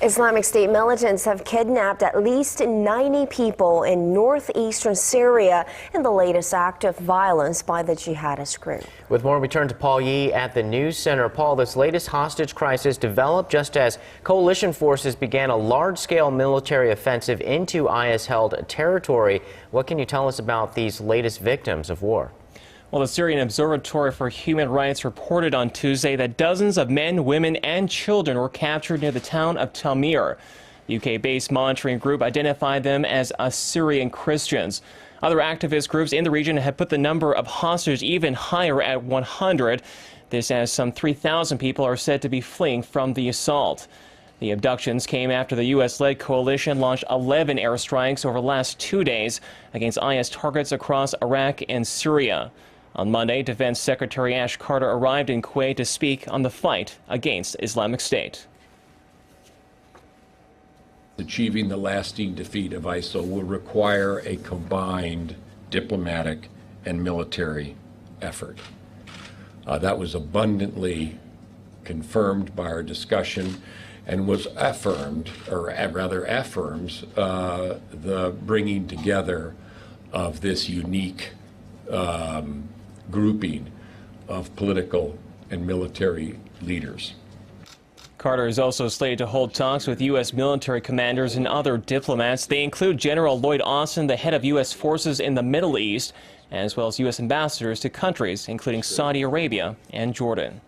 Islamic State militants have kidnapped at least 90 people in northeastern Syria in the latest act of violence by the jihadist group. With more, we turn to Paul Yee at the News Center. Paul, this latest hostage crisis developed just as coalition forces began a large-scale military offensive into IS-held territory. What can you tell us about these latest victims of war? Well, the Syrian Observatory for Human Rights reported on Tuesday that dozens of men, women, and children were captured near the town of Talmir. The UK-based monitoring group identified them as Assyrian Christians. Other activist groups in the region have put the number of hostages even higher at 100. This as some 3,000 people are said to be fleeing from the assault. The abductions came after the U.S.-led coalition launched 11 airstrikes over the last 2 days against IS targets across Iraq and Syria. On Monday, Defense Secretary Ash Carter arrived in Kuwait to speak on the fight against Islamic State. Achieving the lasting defeat of ISIL will require a combined diplomatic and military effort. That was abundantly confirmed by our discussion and was affirmed, or rather affirms, the bringing together of this unique grouping of political and military leaders. Carter is also slated to hold talks with U.S. military commanders and other diplomats. They include General Lloyd Austin, the head of U.S. forces in the Middle East, as well as U.S. ambassadors to countries including Saudi Arabia and Jordan.